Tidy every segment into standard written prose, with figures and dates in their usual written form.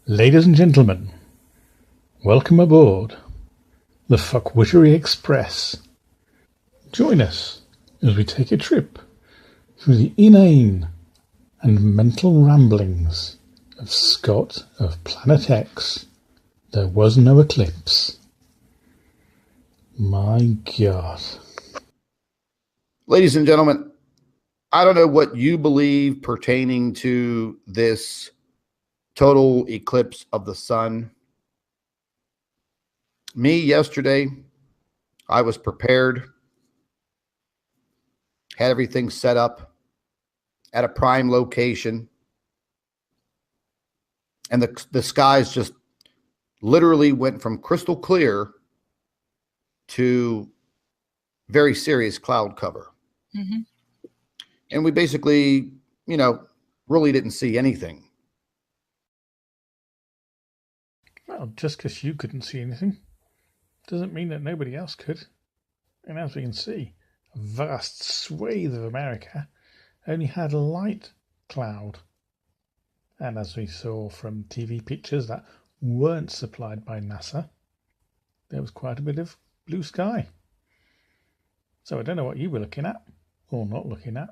Ladies and gentlemen, welcome aboard the Fuckwittery Express. Join us as we take a trip through the inane and mental ramblings of Scott of Planet X. There was no eclipse. My God. Ladies and gentlemen, I don't know what you believe pertaining to this total eclipse of the sun. Me, yesterday, I was prepared, had everything set up at a prime location, and the skies just literally went from crystal clear to very serious cloud cover. Mm-hmm. And we basically, really didn't see anything. Well, just because you couldn't see anything doesn't mean that nobody else could. And as we can see, a vast swathe of America only had a light cloud. And as we saw from TV pictures that weren't supplied by NASA, there was quite a bit of blue sky. So I don't know what you were looking at, or not looking at,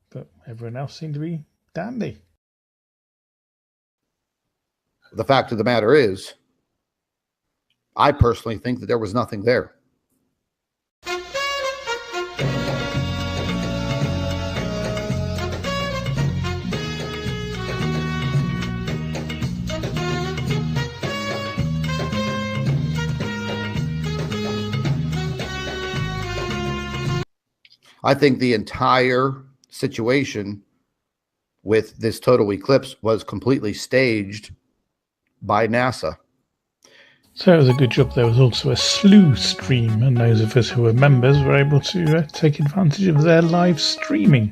but everyone else seemed to be dandy. The fact of the matter is, I personally think that there was nothing there. I think the entire situation with this total eclipse was completely staged by NASA. So it was a good job there was also a SLOOH stream, and those of us who were members were able to take advantage of their live streaming,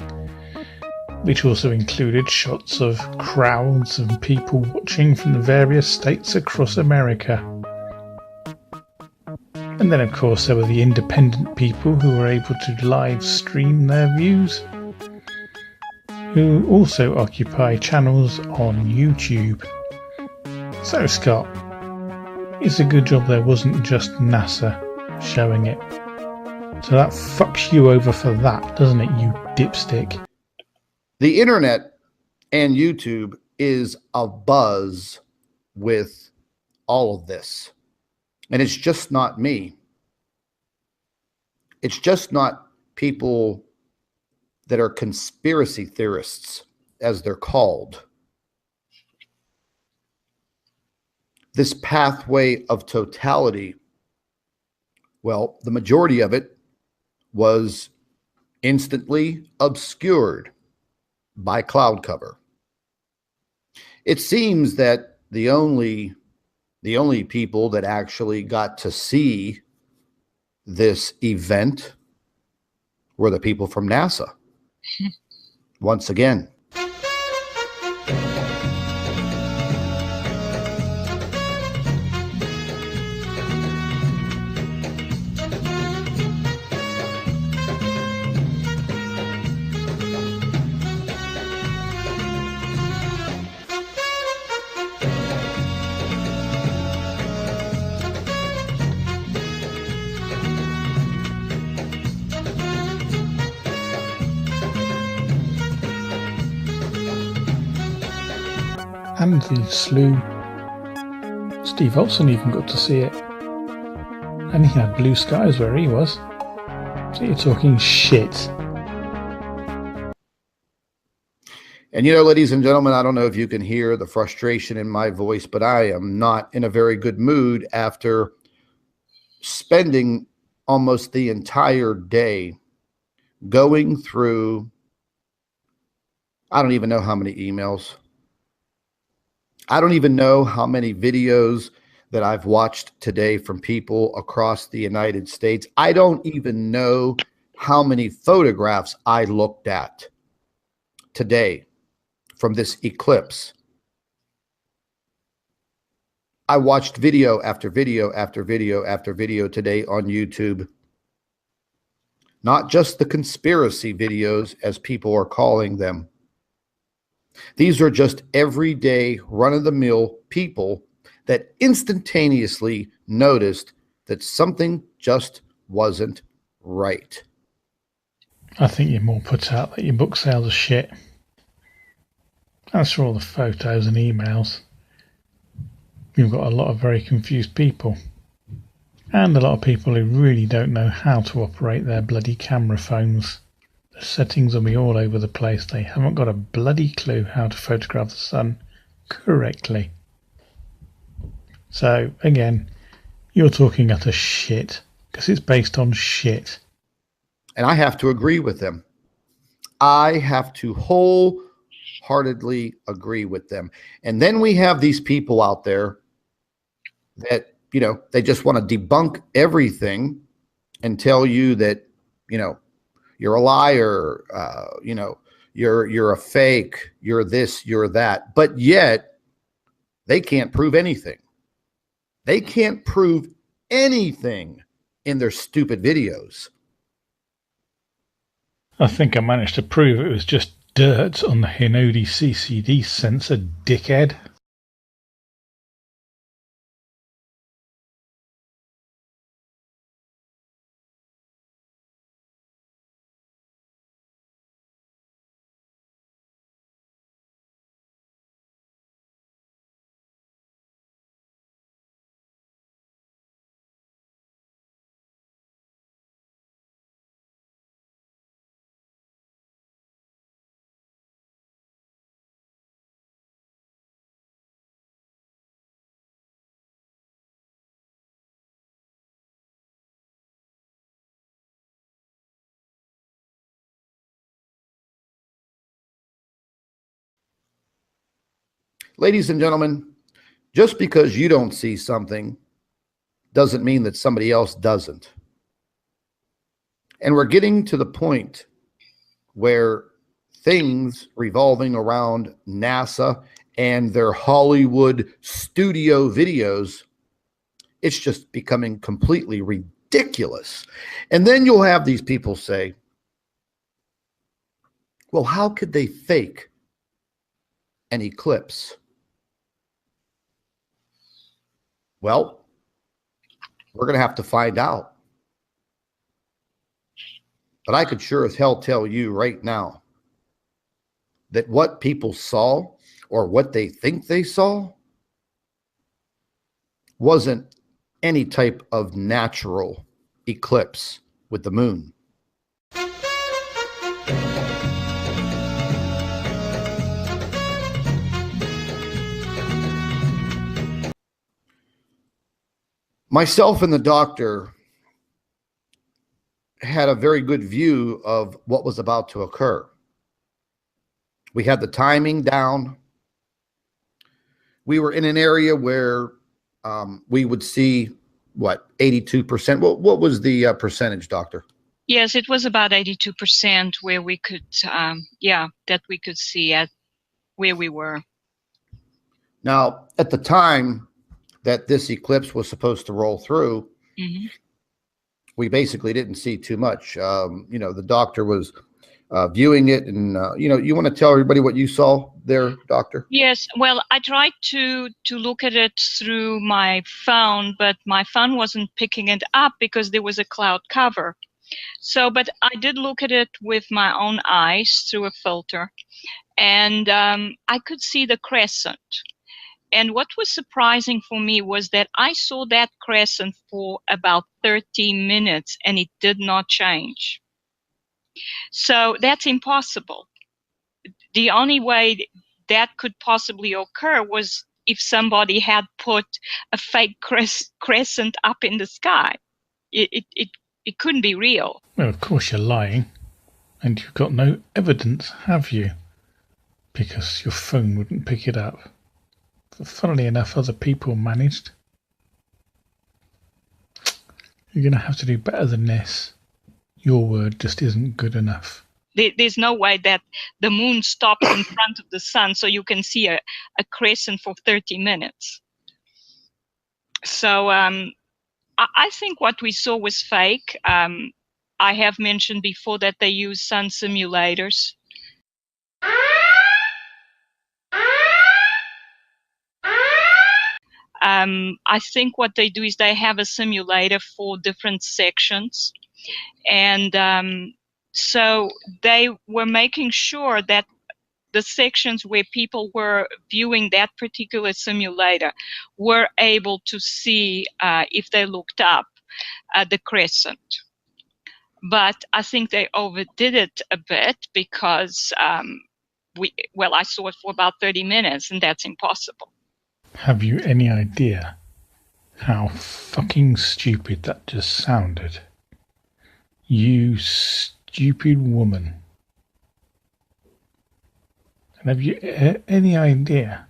which also included shots of crowds of people watching from the various states across America. And then, of course, there were the independent people who were able to live stream their views, who also occupy channels on YouTube. So, Scott, it's a good job there wasn't just NASA showing it. So that fucks you over for that, doesn't it, you dipstick? The internet and YouTube is abuzz with all of this. And it's just not me. It's just not people that are conspiracy theorists, as they're called. This pathway of totality, well, the majority of it was instantly obscured by cloud cover. It seems that the only people that actually got to see this event were the people from NASA. Once again. And the SLOOH. Steve Olson even got to see it. And he had blue skies where he was. So you're talking shit. And ladies and gentlemen, I don't know if you can hear the frustration in my voice, but I am not in a very good mood after spending almost the entire day going through, I don't even know how many emails. I don't even know how many videos that I've watched today from people across the United States. I don't even know how many photographs I looked at today from this eclipse. I watched video after video after video after video today on YouTube. Not just the conspiracy videos, as people are calling them, These are just everyday run-of-the-mill people that instantaneously noticed that something just wasn't right. I think you're more put out that your book sales are shit. As for all the photos and emails, you've got a lot of very confused people. And a lot of people who really don't know how to operate their bloody camera phones. The settings will be all over the place. They haven't got a bloody clue how to photograph the sun correctly. So, again, you're talking utter shit, because it's based on shit. And I have to agree with them. I have to wholeheartedly agree with them. And then we have these people out there that, they just want to debunk everything and tell you that, you're a liar, you're a fake, you're this, you're that. But yet, they can't prove anything. They can't prove anything in their stupid videos. I think I managed to prove it was just dirt on the Hinode CCD sensor, dickhead. Ladies and gentlemen, just because you don't see something doesn't mean that somebody else doesn't. And we're getting to the point where things revolving around NASA and their Hollywood studio videos, it's just becoming completely ridiculous. And then you'll have these people say, well, how could they fake an eclipse? Well, we're going to have to find out. But I could sure as hell tell you right now that what people saw or what they think they saw wasn't any type of natural eclipse with the moon. Myself and the doctor had a very good view of what was about to occur. We had the timing down. We were in an area where we would see, 82%? What was the percentage, doctor? Yes, it was about 82% where we could, that we could see at where we were. Now, at the time that this eclipse was supposed to roll through, we basically didn't see too much. The doctor was viewing it, and you want to tell everybody what you saw there, doctor? Yes, well, I tried to look at it through my phone, but my phone wasn't picking it up because there was a cloud cover. So, but I did look at it with my own eyes through a filter, and I could see the crescent. And what was surprising for me was that I saw that crescent for about 30 minutes and it did not change. So that's impossible. The only way that could possibly occur was if somebody had put a fake crescent up in the sky. It couldn't be real. Well, of course you're lying, and you've got no evidence, have you? Because your phone wouldn't pick it up. But funnily enough, other people managed. You're going to have to do better than this. Your word just isn't good enough. There's no way that the moon stops in front of the sun so you can see a crescent for 30 minutes. So I think what we saw was fake. I have mentioned before that they use sun simulators. I think what they do is they have a simulator for different sections. And so they were making sure that the sections where people were viewing that particular simulator were able to see, if they looked up, the crescent. But I think they overdid it a bit because I saw it for about 30 minutes, and that's impossible. Have you any idea how fucking stupid that just sounded? You stupid woman. And have you any idea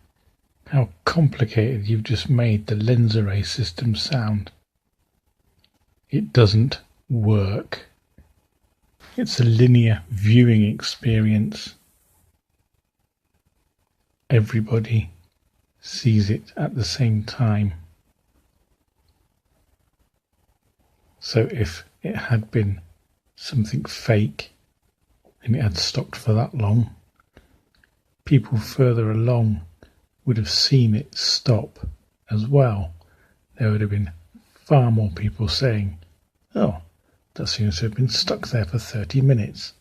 how complicated you've just made the lens array system sound? It doesn't work. It's a linear viewing experience. Everybody sees it at the same time. So if it had been something fake and it had stopped for that long, people further along would have seen it stop as well. There would have been far more people saying, "Oh, that seems to have been stuck there for 30 minutes.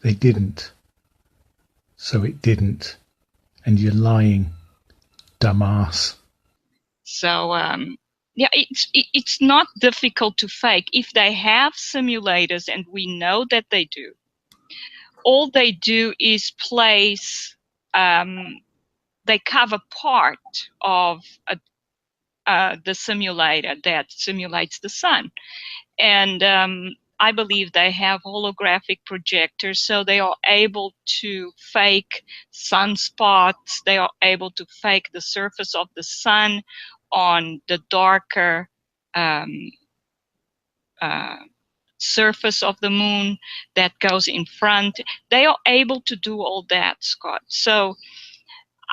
They didn't. So it didn't. And you're lying, dumbass. So, yeah, it's not difficult to fake. If they have simulators, and we know that they do, all they do is place, they cover part of the simulator that simulates the sun. And I believe they have holographic projectors, so they are able to fake sunspots. They are able to fake the surface of the sun on the darker surface of the moon that goes in front. They are able to do all that, Scott. So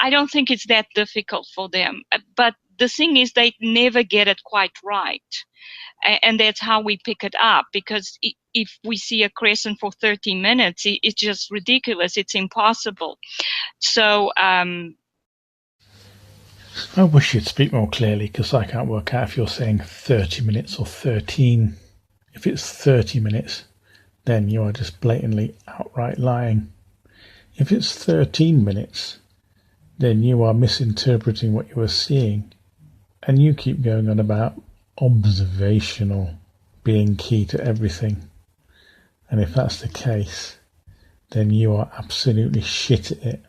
I don't think it's that difficult for them. But the thing is, they never get it quite right. And that's how we pick it up, because if we see a crescent for 30 minutes, it's just ridiculous. It's impossible. So I wish you'd speak more clearly, because I can't work out if you're saying 30 minutes or 13. If it's 30 minutes, then you are just blatantly outright lying. If it's 13 minutes, then you are misinterpreting what you are seeing. And you keep going on about observational being key to everything. And if that's the case, then you are absolutely shit at it.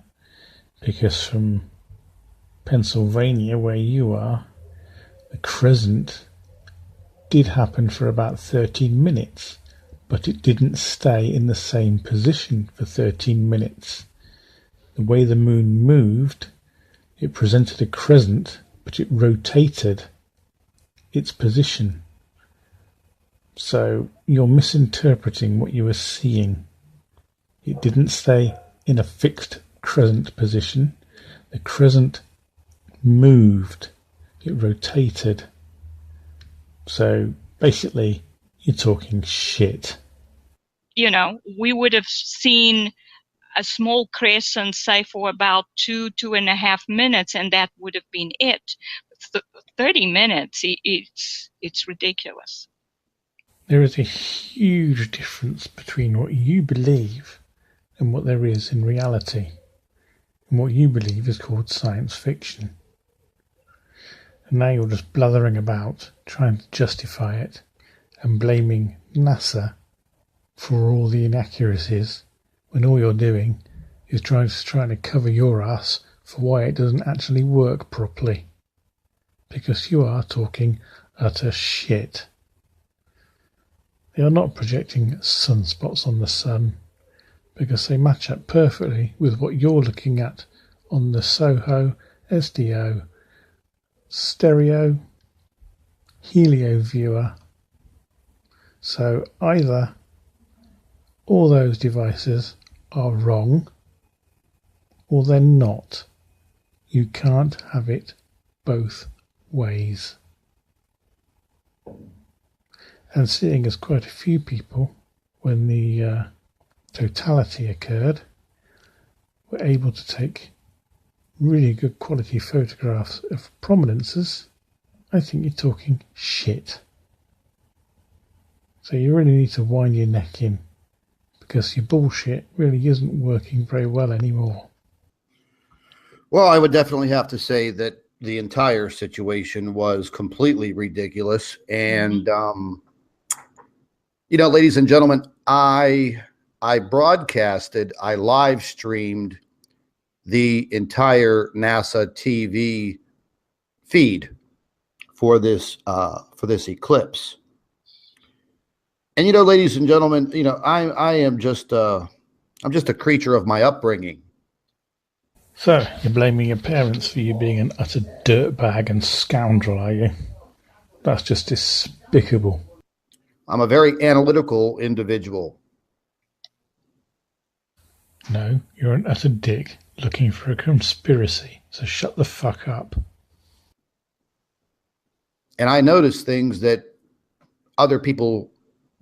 Because from Pennsylvania, where you are, the crescent did happen for about 13 minutes, but it didn't stay in the same position for 13 minutes. The way the moon moved, it presented a crescent, but it rotated its position. So you're misinterpreting what you were seeing. It didn't stay in a fixed crescent position. The crescent moved. It rotated. So basically, you're talking shit. You know, we would have seen a small crescent, say, for about 2.5 minutes, and that would have been it. 30 minutes, it's ridiculous. There is a huge difference between what you believe and what there is in reality. And what you believe is called science fiction. And now you're just blathering about, trying to justify it, and blaming NASA for all the inaccuracies, when all you're doing is trying to cover your ass for why it doesn't actually work properly. Because you are talking utter shit. They are not projecting sunspots on the sun, because they match up perfectly with what you're looking at on the SOHO, SDO, stereo, helio viewer. So either all those devices are wrong, or they're not. You can't have it both ways. And seeing as quite a few people, when the totality occurred, were able to take really good quality photographs of prominences, I think you're talking shit. So you really need to wind your neck in, because your bullshit really isn't working very well anymore. Well, I would definitely have to say that the entire situation was completely ridiculous. And, ladies and gentlemen, I broadcasted, I live streamed the entire NASA TV feed for this eclipse. And, ladies and gentlemen, I'm just a creature of my upbringing. So, you're blaming your parents for you being an utter dirtbag and scoundrel, are you? That's just despicable. I'm a very analytical individual. No, you're an utter dick looking for a conspiracy, so shut the fuck up. And I notice things that other people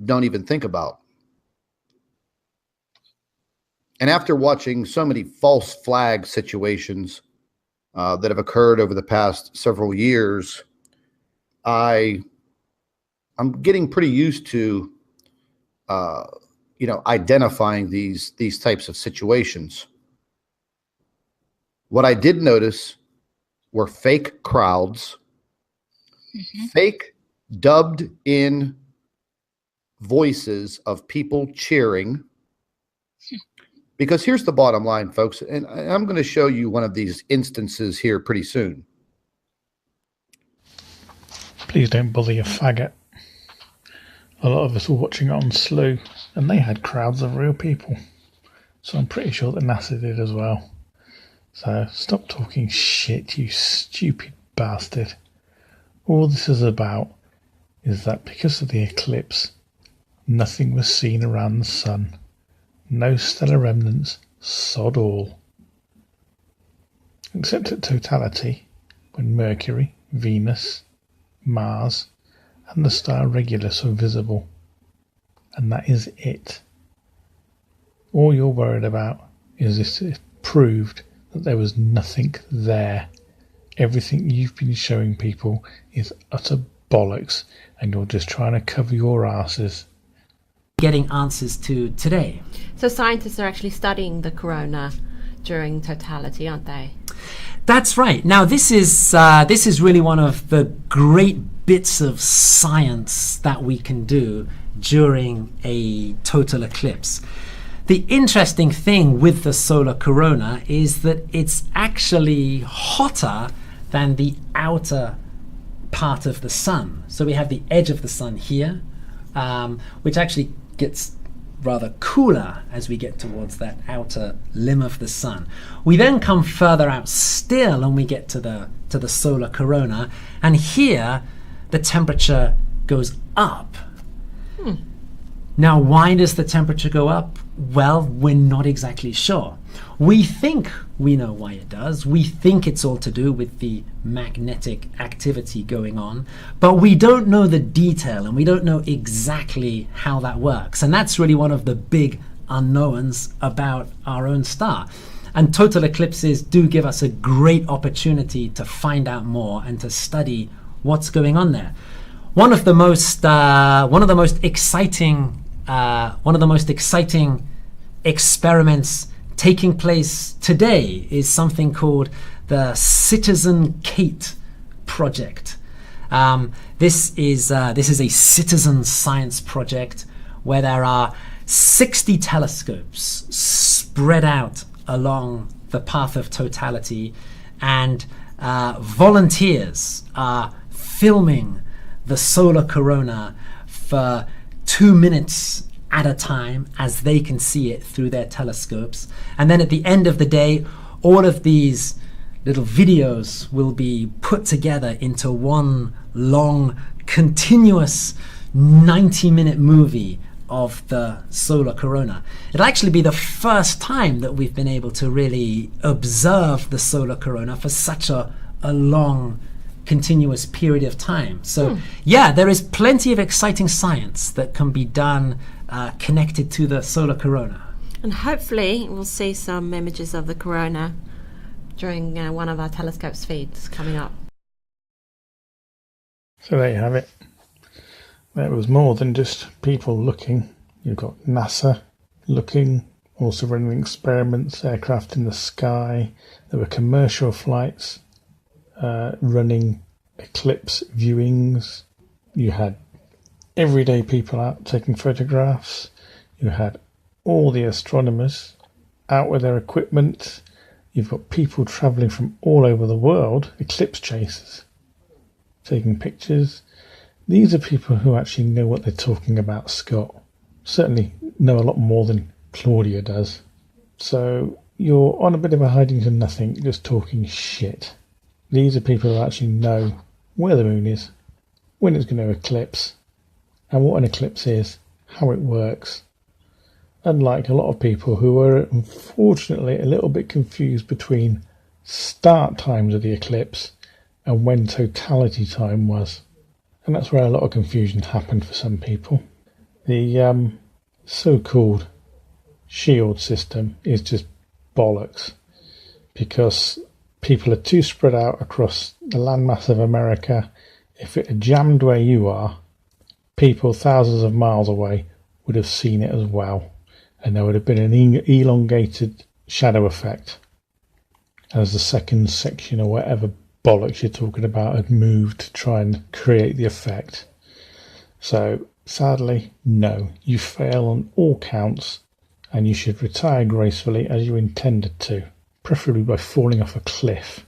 don't even think about. And after watching so many false flag situations that have occurred over the past several years, I'm getting pretty used to, identifying these types of situations. What I did notice were fake crowds, fake dubbed in voices of people cheering. Because here's the bottom line, folks, and I'm going to show you one of these instances here pretty soon. Please don't bother your faggot. A lot of us were watching it on SLOOH, and they had crowds of real people. So I'm pretty sure that NASA did as well. So stop talking shit, you stupid bastard. All this is about is that because of the eclipse, nothing was seen around the sun. No stellar remnants, sod all. Except at totality, when Mercury, Venus, Mars, and the star Regulus were visible. And that is it. All you're worried about is if it proved that there was nothing there. Everything you've been showing people is utter bollocks, and you're just trying to cover your asses. Getting answers to today. So scientists are actually studying the corona during totality, aren't they? That's right. Now this is really one of the great bits of science that we can do during a total eclipse. The interesting thing with the solar corona is that it's actually hotter than the outer part of the sun. So we have the edge of the sun here, which actually gets rather cooler as we get towards that outer limb of the sun. We then come further out still and we get to the solar corona, and here the temperature goes up. Now, why does the temperature go up? Well, we're not exactly sure. We think we know why it does. We think it's all to do with the magnetic activity going on, but we don't know the detail and we don't know exactly how that works. And that's really one of the big unknowns about our own star. And total eclipses do give us a great opportunity to find out more and to study what's going on there. One of the most exciting experiments taking place today is something called the Citizen Kate project. This is a citizen science project where there are 60 telescopes spread out along the path of totality, and volunteers are filming the solar corona for 2 minutes at a time as they can see it through their telescopes. And then at the end of the day, all of these little videos will be put together into one long, continuous 90-minute movie of the solar corona. It'll actually be the first time that we've been able to really observe the solar corona for such a long, continuous period of time. So yeah, there is plenty of exciting science that can be done connected to the solar corona. And hopefully we'll see some images of the corona during one of our telescope's feeds coming up. So there you have it. There was more than just people looking. You've got NASA looking, also running experiments, aircraft in the sky. There were commercial flights running eclipse viewings. You had everyday people out taking photographs. You had all the astronomers out with their equipment. You've got people travelling from all over the world, eclipse chasers, taking pictures. These are people who actually know what they're talking about, Scott. Certainly know a lot more than Claudia does. So you're on a bit of a hiding to nothing, just talking shit. These are people who actually know where the moon is, when it's going to eclipse, and what an eclipse is, how it works. Unlike a lot of people who are unfortunately a little bit confused between start times of the eclipse and when totality time was. And that's where a lot of confusion happened for some people. The so-called shield system is just bollocks, because people are too spread out across the landmass of America. If it had jammed where you are, people thousands of miles away would have seen it as well, and there would have been an elongated shadow effect as the second section or whatever bollocks you're talking about had moved to try and create the effect. So sadly, no, you fail on all counts, and you should retire gracefully as you intended to, preferably by falling off a cliff.